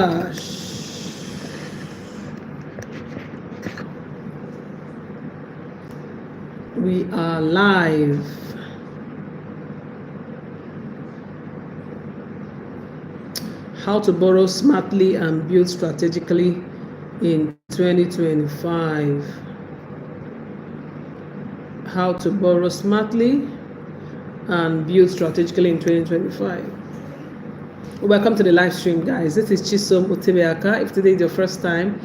We are live. How to borrow smartly and build strategically in 2025. How to borrow smartly and build strategically in 2025. Welcome to the live stream, guys. This is Chisom Otebeaka. If today is your first time,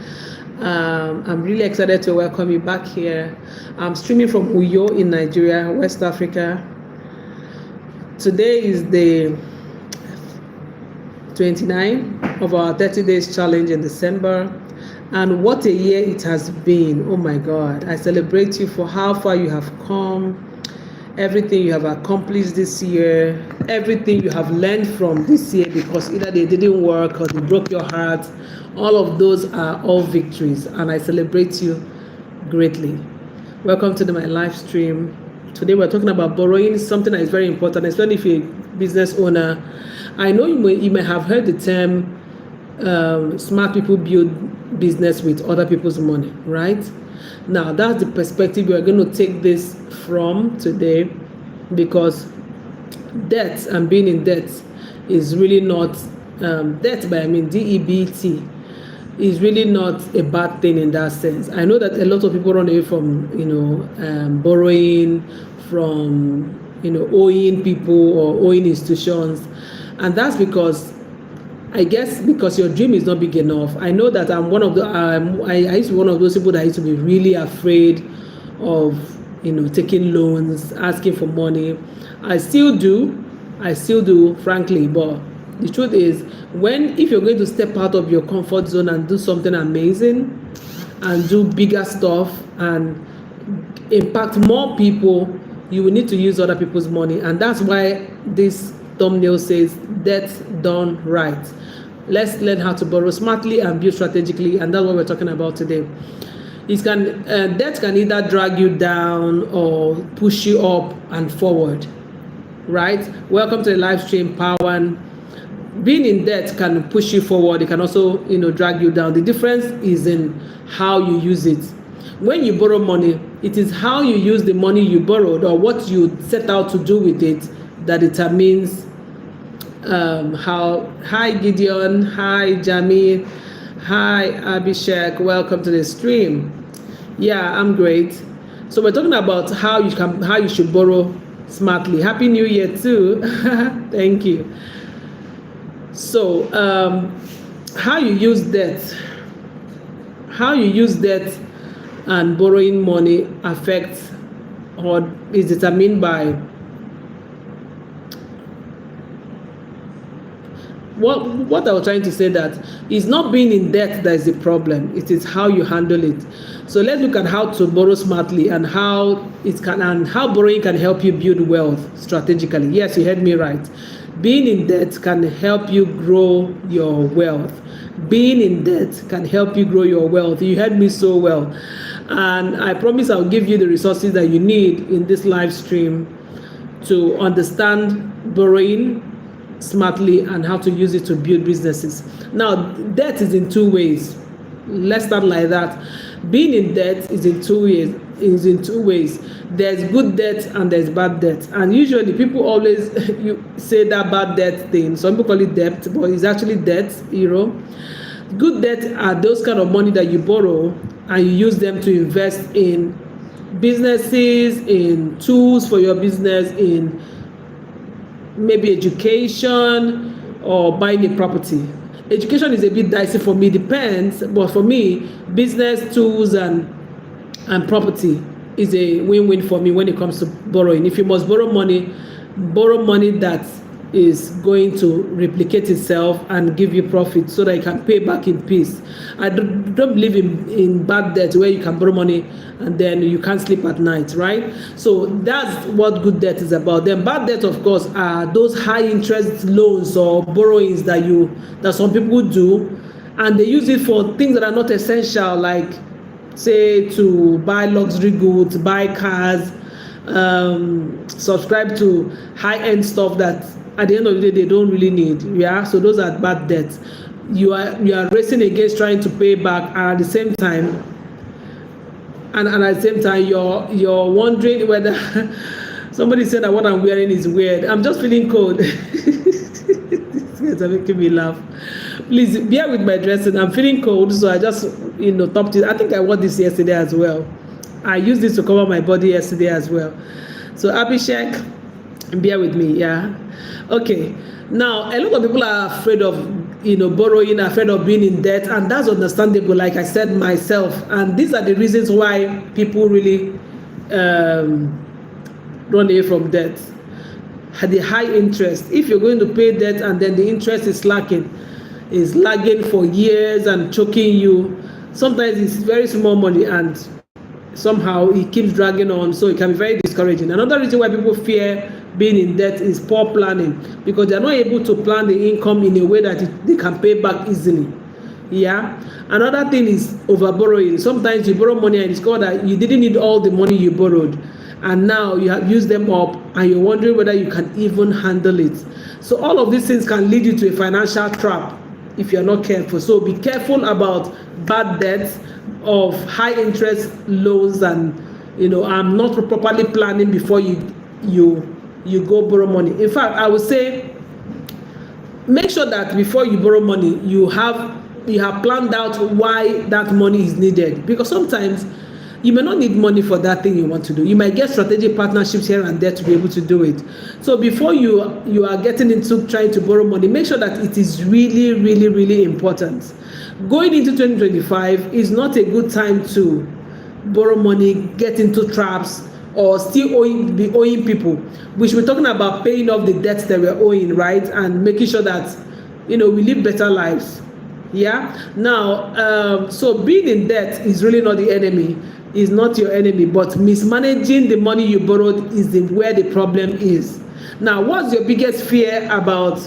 I'm really excited to welcome you back here. I'm streaming from Uyo in Nigeria, West Africa. Today is the 29 of our 30 days challenge in December, and what a year it has been. Oh my God, I celebrate you for how far you have come, everything you have accomplished this year, everything you have learned from this year, because either they didn't work or they broke your heart. All of those are all victories, and I celebrate you greatly. Welcome to my live stream. Today we're talking about borrowing, something that is very important, especially if you're a business owner. I know you may have heard the term smart people build business with other people's money, right? Now that's the perspective we're going to take this from today, because debt and being in debt is really not debt, but I mean DEBT is really not a bad thing in that sense. I know that a lot of people run away from borrowing, from owing people or owing institutions, and that's because because your dream is not big enough. I know that I'm one of the I used to be one of those people that used to be really afraid of taking loans, asking for money. I still do, frankly, but the truth is, if you're going to step out of your comfort zone and do something amazing and do bigger stuff and impact more people, you will need to use other people's money. And that's why this thumbnail says debt done right. Let's learn how to borrow smartly and build strategically, and that's what we're talking about today. Debt can either drag you down or push you up and forward, right? Welcome to the live stream, Power. Being in debt can push you forward. It can also drag you down. The difference is in how you use it. When you borrow money, it is how you use the money you borrowed or what you set out to do with it that determines how. Hi Gideon, hi Jamie, hi Abhishek, welcome to the stream. Yeah, I'm great. So we're talking about how you should borrow smartly. Happy New Year too. Thank you. So how you use debt and borrowing money affects or is determined by what I was trying to say, that it's not being in debt that is the problem. It is how you handle it. So let's look at how to borrow smartly and how borrowing can help you build wealth strategically. Yes, you heard me right. Being in debt can help you grow your wealth. Being in debt can help you grow your wealth. You heard me so well. And I promise I'll give you the resources that you need in this live stream to understand borrowing smartly and how to use it to build businesses. Now, debt is in two ways. Let's start like that. Being in debt is in two ways. There's good debt and there's bad debt. And usually people always say that bad debt thing. Some people call it debt, but it's actually debt, Good debt are those kind of money that you borrow and you use them to invest in businesses, in tools for your business, in maybe education or buying a property. Education is a bit dicey for me, depends, but for me, business, tools and property is a win-win for me when it comes to borrowing. If you must borrow money that is going to replicate itself and give you profit so that you can pay back in peace. I don't believe in bad debt where you can borrow money and then you can't sleep at night, right? So that's what good debt is about. Then bad debt, of course, are those high interest loans or borrowings that some people do, and they use it for things that are not essential, like say to buy luxury goods, buy cars, subscribe to high-end stuff that at the end of the day they don't really need. Yeah, so those are bad debts. you are racing against trying to pay back, and at the same time, you're wondering whether somebody said that what I'm wearing is weird. I'm just feeling cold. These guys are making me laugh. Please bear with my dressing. I'm feeling cold, so I just topped it. I think I wore this yesterday as well. I used this to cover my body yesterday as well. So Abhishek, bear with me. Yeah. Okay. Now a lot of people are afraid of borrowing, afraid of being in debt, and that's understandable, like I said myself. And these are the reasons why people really run away from debt. The high interest. If you're going to pay debt and then the interest is lagging for years and choking you, sometimes it's very small money and somehow it keeps dragging on, so it can be very discouraging. Another reason why people fear being in debt is poor planning, because they're not able to plan the income in a way that they can pay back easily. Yeah. Another thing is over borrowing. Sometimes you borrow money and discover that you didn't need all the money you borrowed, and now you have used them up and you're wondering whether you can even handle it. So all of these things can lead you to a financial trap if you're not careful. So be careful about bad debts, of high interest loans, and I'm not properly planning before you go borrow money. In fact, I would say make sure that before you borrow money, you have planned out why that money is needed, because sometimes you may not need money for that thing you want to do. You might get strategic partnerships here and there to be able to do it. So before you are getting into trying to borrow money, make sure that it is really, really, really important. Going into 2025 is not a good time to borrow money, get into traps, or still be owing people. We should be talking about paying off the debts that we're owing, right? And making sure that we live better lives. Yeah. Now, so being in debt is really not the enemy. Is not your enemy, but mismanaging the money you borrowed is where the problem is. Now, what's your biggest fear about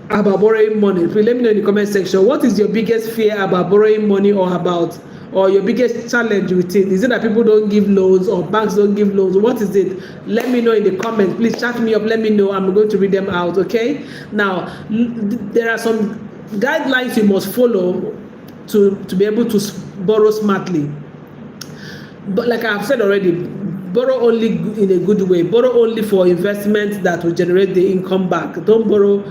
borrowing money? Please let me know in the comment section. What is your biggest fear about borrowing money, or your biggest challenge with it? Is it that people don't give loans or banks don't give loans? What is it? Let me know in the comments. Please chat me up. Let me know. I'm going to read them out. Okay. Now, there are some guidelines you must follow to be able to borrow smartly. But like I've said already, borrow only in a good way. Borrow only for investments that will generate the income back. Don't borrow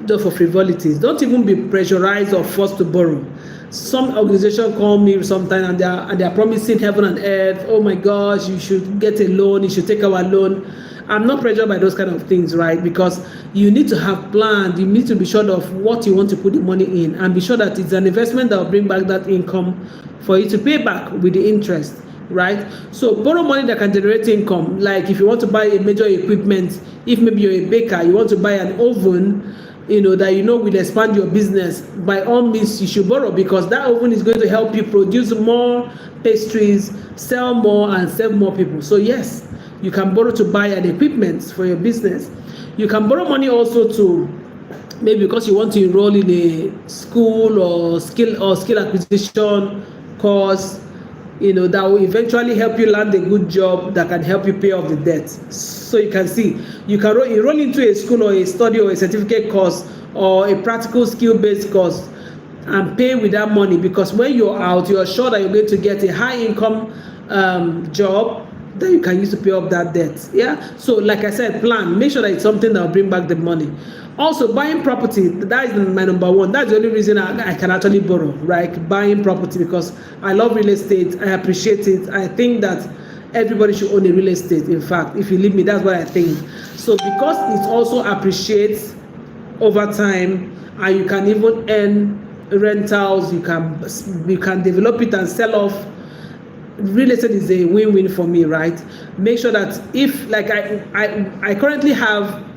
for frivolities. Don't even be pressurized or forced to borrow. Some organizations call me sometimes and they are promising heaven and earth. Oh my gosh, you should get a loan. You should take our loan. I'm not pressured by those kind of things, right? Because you need to have planned. You need to be sure of what you want to put the money in, and be sure that it's an investment that will bring back that income for you to pay back with the interest. Right? So borrow money that can generate income. Like if you want to buy a major equipment, if maybe you're a baker, you want to buy an oven, that will expand your business, by all means you should borrow, because that oven is going to help you produce more pastries, sell more, and serve more people. So yes, you can borrow to buy an equipment for your business. You can borrow money also to maybe because you want to enroll in a school or skill acquisition course, that will eventually help you land a good job that can help you pay off the debt. So you can see, you can enroll into a school or a study or a certificate course or a practical skill-based course and pay with that money, because when you're out, you're sure that you're going to get a high income job that you can use to pay off that debt. Yeah. So like I said, plan, make sure that it's something that will bring back the money. Also, buying property, that is my number one. That's the only reason I can actually borrow, right? Buying property, because I love real estate. I appreciate it. I think that everybody should own a real estate. In fact, if you leave me, that's what I think. So because it also appreciates over time, and you can even earn rentals, you can develop it and sell off. Real estate is a win-win for me, right? Make sure that if, like I currently have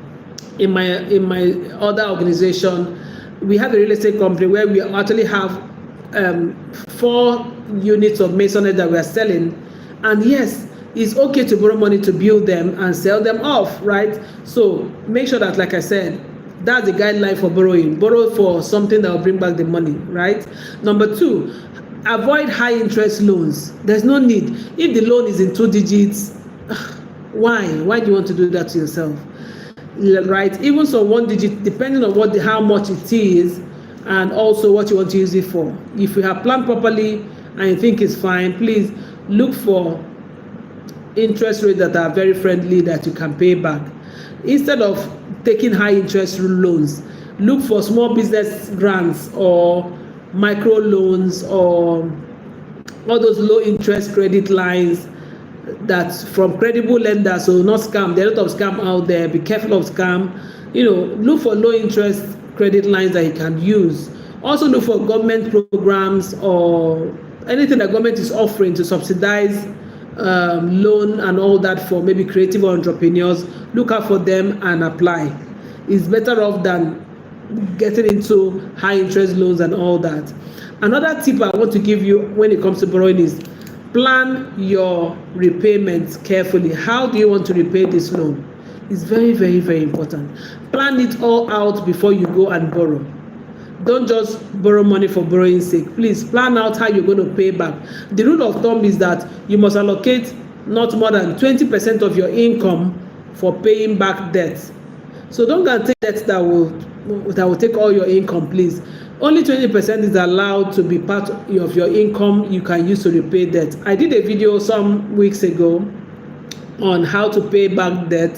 in my other organization, we have a real estate company where we actually have 4 units of masonry that we are selling, and yes, it's okay to borrow money to build them and sell them off, right? So make sure that, like I said, that's the guideline for borrowing. Borrow for something that will bring back the money, right? Number 2, avoid high interest loans. There's no need. If the loan is in 2 digits, why do you want to do that to yourself? Right? Even so, 1 digit, depending on how much it is, and also what you want to use it for. If you have planned properly and you think it's fine, please look for interest rates that are very friendly that you can pay back. Instead of taking high interest loans, look for small business grants or micro loans or all those low interest credit lines that's from credible lenders, so not scam. There are a lot of scam out there. Be careful of scam. Look for low interest credit lines that you can use. Also look for government programs or anything that government is offering to subsidize loan and all that for maybe creative entrepreneurs. Look out for them and apply. It's better off than getting into high interest loans and all that. Another tip I want to give you when it comes to borrowing is plan your repayments carefully. How do you want to repay this loan? It's very, very, very important. Plan it all out before you go and borrow. Don't just borrow money for borrowing's sake. Please plan out how you're going to pay back. The rule of thumb is that you must allocate not more than 20% of your income for paying back debt. So don't go and take debt that will take all your income, please. Only 20% is allowed to be part of your income you can use to repay debt. I did a video some weeks ago on how to pay back debt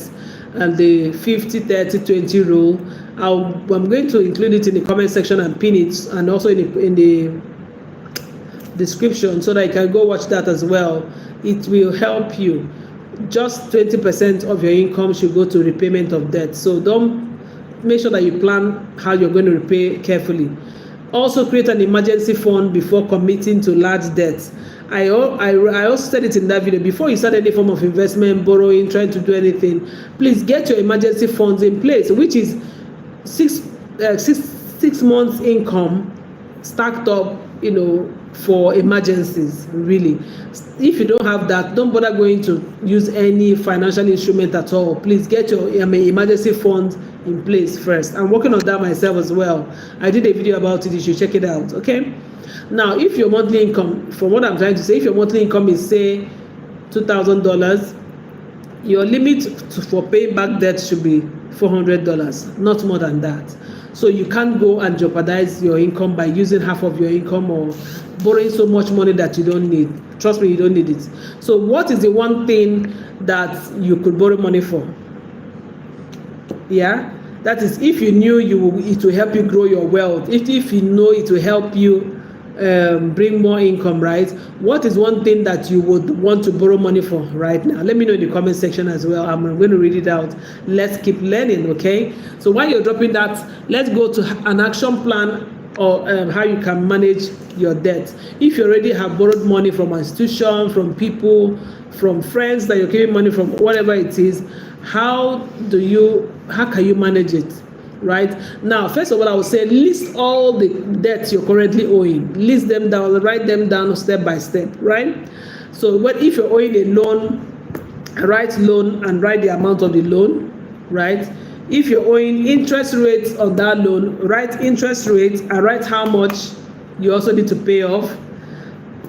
and the 50-30-20 rule. I'm going to include it in the comment section and pin it, and also in the description, so that you can go watch that as well. It will help you. Just 20% of your income should go to repayment of debt. So make sure that you plan how you're going to repay carefully. Also create an emergency fund before committing to large debts. I also said it in that video. Before you start any form of investment, borrowing, trying to do anything, please get your emergency funds in place, which is six months income stacked up, for emergencies. Really, if you don't have that, don't bother going to use any financial instrument at all. Please get your emergency fund in place first. I'm working on that myself as well. I did a video about it. You should check it out. Okay. Now, if your monthly income, from what I'm trying to say, if your monthly income is say $2,000, your limit for paying back debt should be $400, not more than that. So you can't go and jeopardize your income by using half of your income or borrowing so much money that you don't need. Trust me, you don't need it. So what is the one thing that you could borrow money for? Yeah, that is if you knew it will help you grow your wealth. If you know it will help you bring more income, right? What is one thing that you would want to borrow money for right now? Let me know in the comment section as well. I'm going to read it out. Let's keep learning, okay? So while you're dropping that, let's go to an action plan or how you can manage your debt. If you already have borrowed money from an institution, from people, from friends that you're giving money from, whatever it is, how can you manage it? Right now, first of all, I would say list all the debts you're currently owing. List them down, write them down step by step, right? So if you're owing a loan, write loan and write the amount of the loan, right? If you're owing interest rates on that loan, write interest rates and write how much you also need to pay off.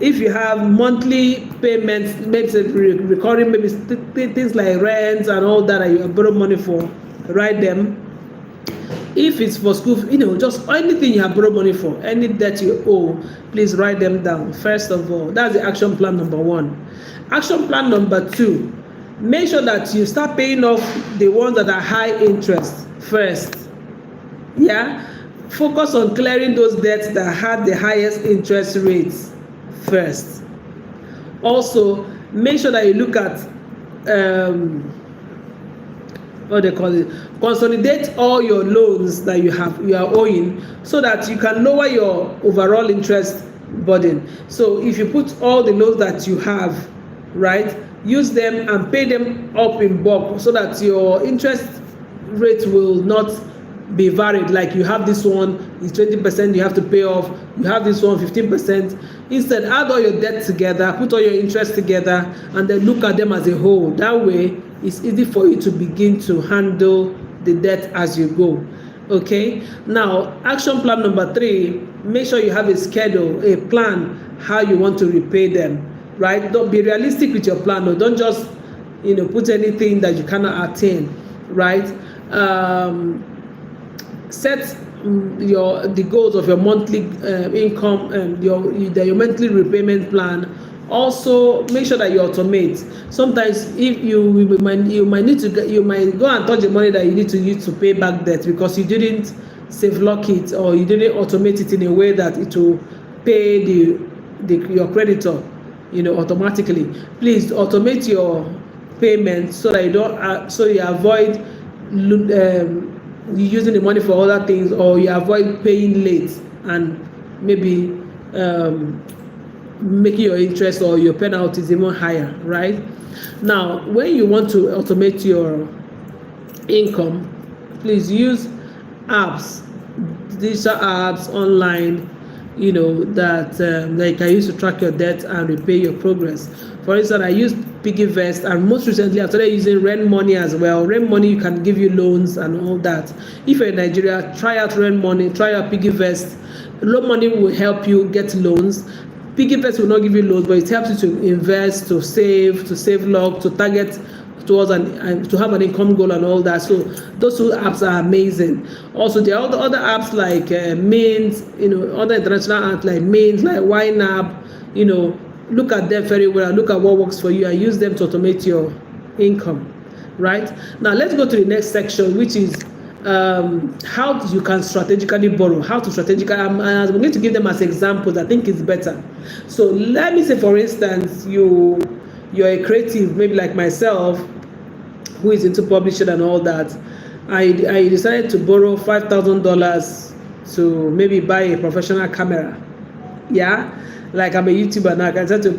If you have monthly payments, maybe recurring, maybe things like rents and all that you borrow money for, write them. If it's for school, just anything you have borrowed money for, any debt you owe, please write them down. First of all, that's the action plan number 1. Action plan number 2, make sure that you start paying off the ones that are high interest first. Yeah, focus on clearing those debts that had the highest interest rates first. Also, make sure that you look at what they call it, consolidate all your loans that you are owing, so that you can lower your overall interest burden. So if you put all the loans that you have, right, use them and pay them up in bulk, so that your interest rate will not be varied. Like you have this one is 20% you have to pay off, you have this one 15%. Instead, add all your debt together, put all your interest together, and then look at them as a whole. That way it's easy for you to begin to handle the debt as you go. Okay, now action plan number 3, make sure you have a schedule, a plan how you want to repay them, right? Don't be realistic with your plan. No, don't just put anything that you cannot attain, right? Set the goals of your monthly income and your monthly repayment plan. Also make sure that you automate. Sometimes if you might need to you might go and touch the money that you need to use to pay back debt because you didn't save lock it or you didn't automate it in a way that it will pay your creditor, automatically. Please automate your payments so that you don't so you avoid using the money for other things, or you avoid paying late and maybe making your interest or your penalties even higher, right? Now, when you want to automate your income, please use apps, digital apps online, that you can use to track your debt and repay your progress. For instance, I use PiggyVest, and most recently I started using Rent Money as well. Rent Money, you can give you loans and all that. If you're in Nigeria, try out Rent Money, try out PiggyVest. Loan Money will help you get loans. PiggyVest will not give you loans, but it helps you to invest, to save log, to target towards to have an income goal and all that. So those two apps are amazing. Also, there are other apps like Mint, other international apps like Mint, like YNAB. Look at them very well and look at what works for you and use them to automate your income. Right now, let's go to the next section, which is how you can strategically borrow. How to strategically, and I'm going to give them as examples. I think it's better. So let me say, for instance, you're a creative, maybe like myself, who is into publishing and all that. I decided to borrow $5,000 to maybe buy a professional camera. Yeah, like I'm a YouTuber now. I decided to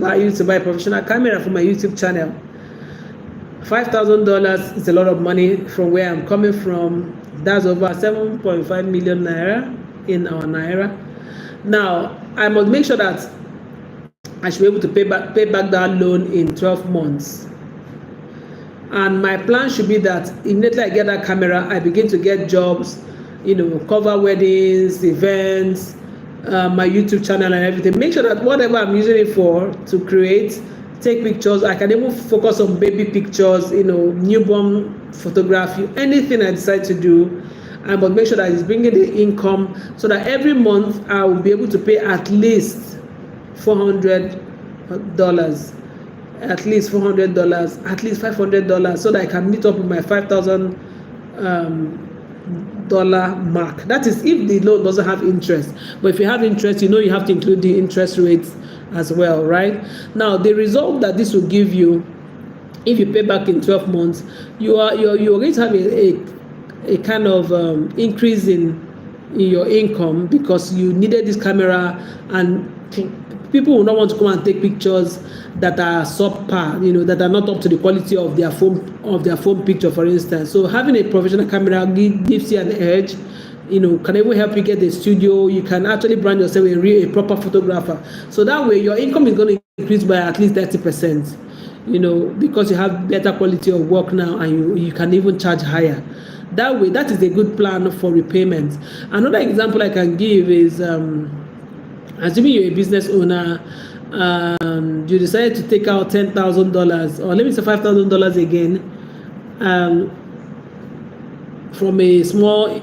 buy a professional camera for my YouTube channel. $5,000 is a lot of money from where I'm coming from. That's over 7.5 million naira in our naira. Now, I must make sure that I should be able to pay back that loan in 12 months. And my plan should be that immediately I get that camera, I begin to get jobs, cover weddings, events, my YouTube channel and everything. Make sure that whatever I'm using it for to create, take pictures. I can even focus on baby pictures, newborn photography, anything I decide to do. I must make sure that it's bringing the income so that every month I will be able to pay at least $400, at least $400, at least $500, so that I can meet up with my $5,000 mark. That is if the loan doesn't have interest. But if you have interest, you have to include the interest rates as well, right? Now, the result that this will give you, if you pay back in 12 months, you're going to have a kind of increase in your income because you needed this camera, and people will not want to come and take pictures that are subpar, that are not up to the quality of their phone picture, for instance. So having a professional camera gives you an edge. Can even help you get a studio. You can actually brand yourself a proper photographer. So that way your income is going to increase by at least 30%, because you have better quality of work now, and you can even charge higher. That way, that is a good plan for repayment. Another example I can give is, assuming you're a business owner, you decided to take out $10,000, or let me say $5,000 again, from a small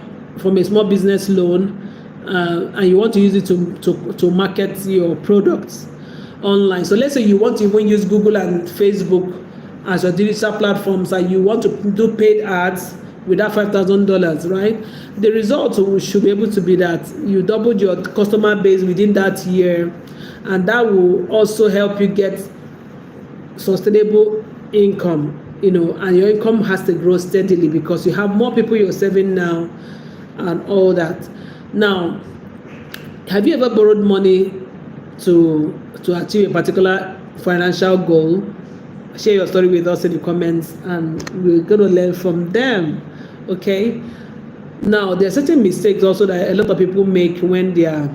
business loan, and you want to use it to market your products online. So let's say you want to even use Google and Facebook as your digital platforms, and you want to do paid ads with that $5,000, right? The result should be able to be that you doubled your customer base within that year, and that will also help you get sustainable income, and your income has to grow steadily because you have more people you're serving now and all that. Now, have you ever borrowed money to achieve a particular financial goal? Share your story with us in the comments, and we're going to learn from them. Okay. Now, there are certain mistakes also that a lot of people make when they are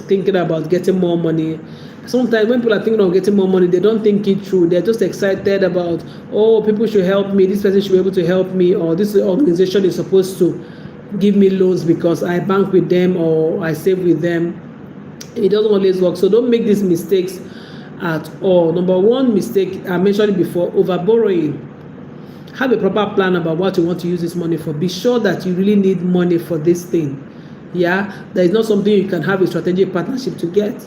thinking about getting more money. Sometimes when people are thinking of getting more money, they don't think it through. They're just excited about, people should help me, this person should be able to help me, or this organization is supposed to give me loans because I bank with them or I save with them. It doesn't always work. So don't make these mistakes at all. Number one mistake, I mentioned it before, over borrowing. Have a proper plan about what you want to use this money for. Be sure that you really need money for this thing. Yeah, there is not something you can have a strategic partnership to get.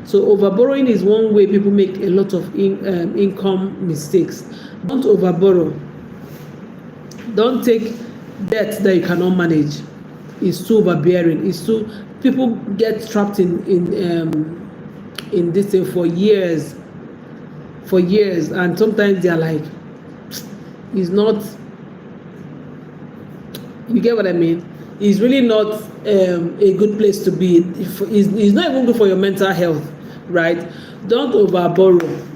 So overborrowing is one way people make a lot of income mistakes. Don't overborrow. Don't take debt that you cannot manage. It's too overbearing. It's too, people get trapped in this thing for years, and sometimes they are like, it's not, you get what I mean? It's really not a good place to be. It's not even good for your mental health, right? Don't overborrow.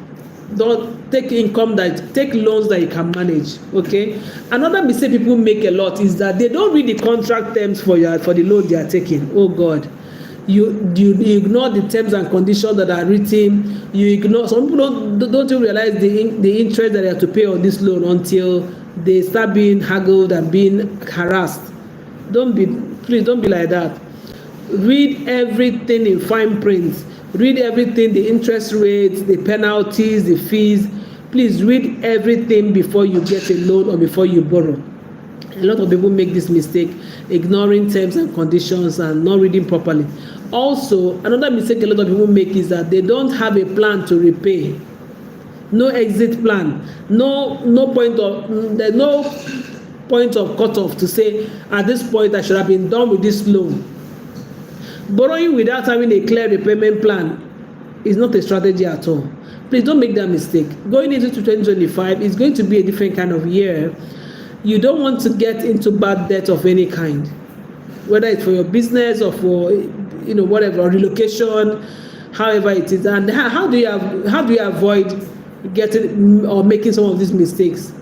Don't take take loans that you can manage. Okay. Another mistake people make a lot is that they don't read the contract terms for the loan they are taking. Oh God. You ignore the terms and conditions that are written. You ignore, some people don't even realize the interest that they have to pay on this loan until they start being haggled and being harassed. Please don't be like that. Read everything in fine print. Read everything, the interest rates, the penalties, the fees. Please read everything before you get a loan or before you borrow. A lot of people make this mistake, ignoring terms and conditions and not reading properly. Also, another mistake a lot of people make is that they don't have a plan to repay. No exit plan. There's no point of cutoff to say at this point I should have been done with this loan. Borrowing without having a clear repayment plan is not a strategy at all. Please don't make that mistake. Going into 2025 is going to be a different kind of year. You don't want to get into bad debt of any kind, whether it's for your business or for whatever, or relocation, however it is. And how do you avoid getting or making some of these mistakes?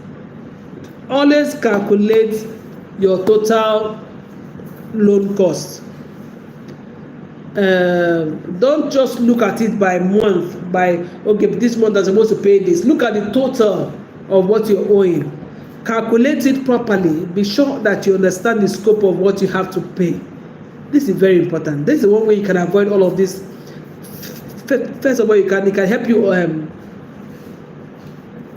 Always calculate your total loan cost. Don't just look at it by month, okay, this month I'm supposed to pay this. Look at the total of what you're owing. Calculate it properly. Be sure that you understand the scope of what you have to pay. This is very important. This is one way you can avoid all of this. First of all, it can help you.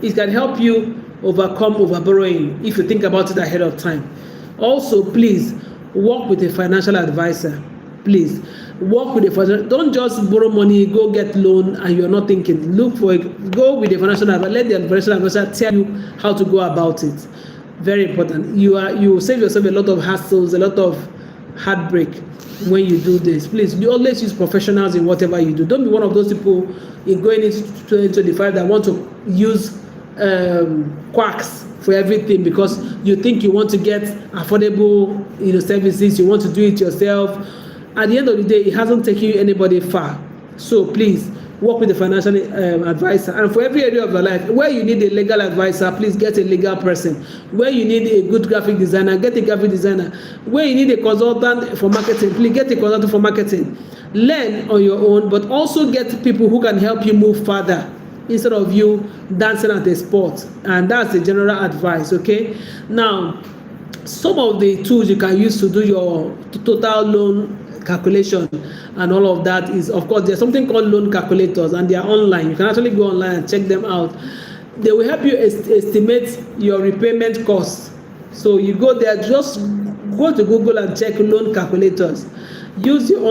It can help you overcome overborrowing if you think about it ahead of time. Also, please work with a financial advisor. Please work with a financial. Don't just borrow money, go get loan, and you're not thinking. Go with a financial advisor. Let the financial advisor tell you how to go about it. Very important. You save yourself a lot of hassles, a lot of heartbreak when you do this. Please, you always use professionals in whatever you do. Don't be one of those people in going into 2025 that want to use quacks for everything because you think you want to get affordable services. You want to do it yourself. At the end of the day, it hasn't taken you anybody far. So please work with a financial advisor. And for every area of your life, where you need a legal advisor, please get a legal person. Where you need a good graphic designer, get a graphic designer. Where you need a consultant for marketing, please get a consultant for marketing. Learn on your own, but also get people who can help you move further instead of you dancing at a sport. And that's the general advice, okay? Now, some of the tools you can use to do your total loan calculation and all of that is, of course, there's something called loan calculators, and they are online. You can actually go online and check them out. They will help you estimate your repayment costs. So you go there, just go to Google and check loan calculators. Use them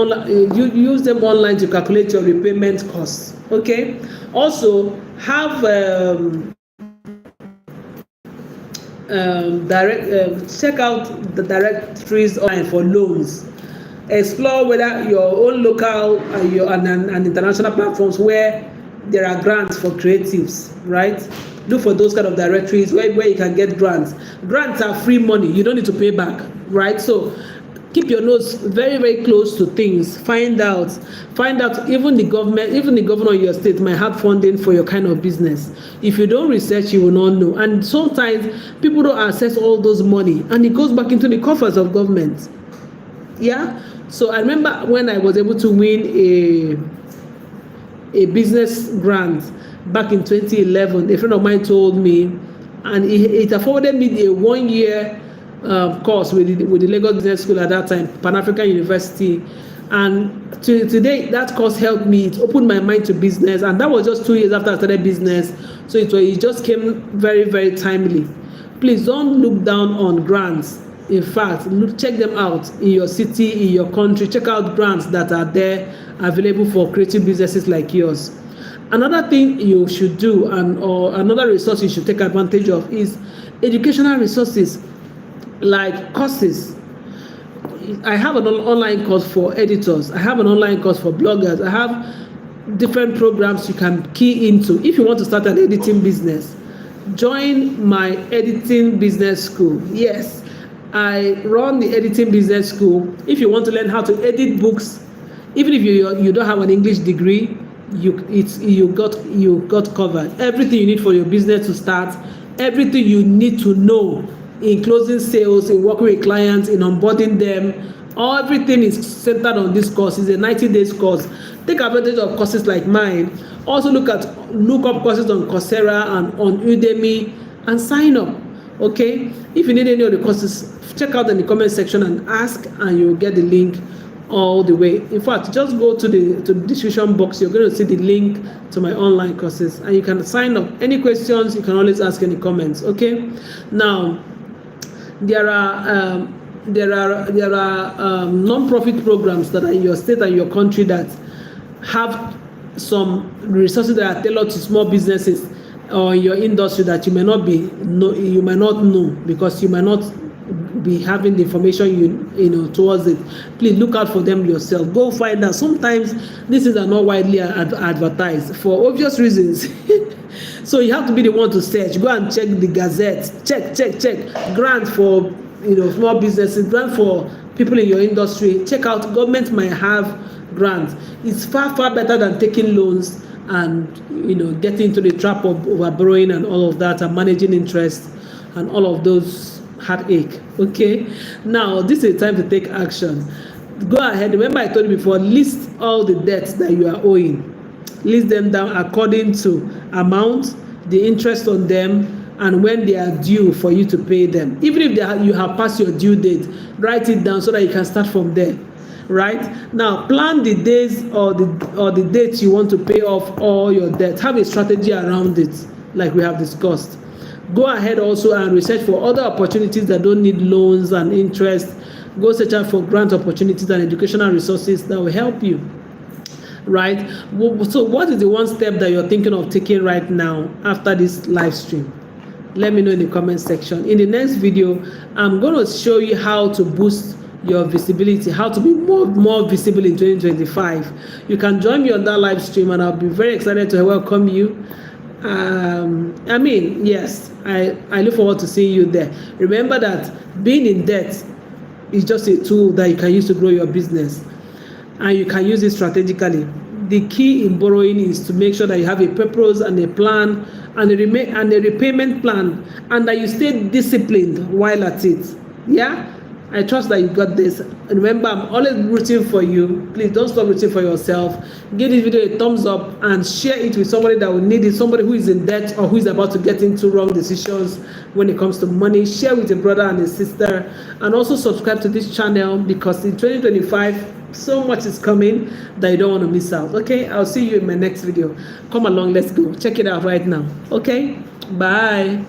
online to calculate your repayment costs. Okay. Also, have check out the directories online for loans. Explore whether your own local and international platforms where there are grants for creatives, right? Look for those kind of directories where you can get grants. Grants are free money. You don't need to pay back, right? So keep your nose very, very close to things. Find out even the governor of your state might have funding for your kind of business. If you don't research, you will not know. And sometimes people don't access all those money and it goes back into the coffers of government. Yeah. So I remember when I was able to win a business grant back in 2011, a friend of mine told me, and it afforded me a 1-year course with the Lagos Business School at that time, Pan-African University. And today, that course helped me. It opened my mind to business. And that was just 2 years after I started business. So it just came very, very timely. Please don't look down on grants. In fact, check them out in your city, in your country. Check out grants that are there available for creative businesses like yours. Another thing you should do, or another resource you should take advantage of, is educational resources like courses. I have an online course for editors. I have an online course for bloggers. I have different programs you can key into. If you want to start an editing business, join my editing business school. Yes, I run the editing business school. If you want to learn how to edit books, even if you don't have an English degree, you got covered. Everything you need for your business to start, everything you need to know in closing sales, in working with clients, in onboarding them, everything is centered on this course. It's a 90 days course. Take advantage of courses like mine. Also look up courses on Coursera and on Udemy and sign up. Okay, if you need any of the courses, check out in the comment section and ask, and you'll get the link all the way. In fact, just go to the description box. You're going to see the link to my online courses, and you can sign up. Any questions, you can always ask in the comments. Okay, now there are non-profit programs that are in your state and your country that have some resources that are tailored to small businesses or your industry that you may not know, because you might not be having the information you know towards it. Please look out for them yourself. Go find out. Sometimes these things are not widely advertised for obvious reasons. So you have to be the one to search. Go and check the Gazette. Check grant for small businesses, grant for people in your industry. Check out, government might have grants. It's far better than taking loans and getting into the trap of overborrowing and all of that, and managing interest and all of those heartache. Okay, now this is the time to take action. Go ahead. Remember, I told you before, list all the debts that you are owing. List them down according to amount, the interest on them, and when they are due for you to pay them. Even if you have passed your due date, write it down so that you can start from there. Right now, plan the days or the dates you want to pay off all your debt. Have a strategy around it, like we have discussed. Go ahead also and research for other opportunities that don't need loans and interest. Go search out for grant opportunities and educational resources that will help you. Right? So what is the one step that you're thinking of taking right now after this live stream? Let me know in the comment section. In the next video, I'm going to show you how to boost your visibility, how to be more visible in 2025. You can join me on that live stream, and I'll be very excited to welcome you. Yes, I look forward to seeing you there. Remember that being in debt is just a tool that you can use to grow your business, and you can use it strategically. The key in borrowing is to make sure that you have a purpose and a plan and a repayment plan, and that you stay disciplined while at it. Yeah, I trust that you got this. And remember, I'm always rooting for you. Please don't stop rooting for yourself. Give this video a thumbs up and share it with somebody that will need it, somebody who is in debt or who is about to get into wrong decisions when it comes to money. Share with a brother and a sister, and also subscribe to this channel, because in 2025, so much is coming that you don't want to miss out. Okay, I'll see you in my next video. Come along, let's go. Check it out right now. Okay, bye.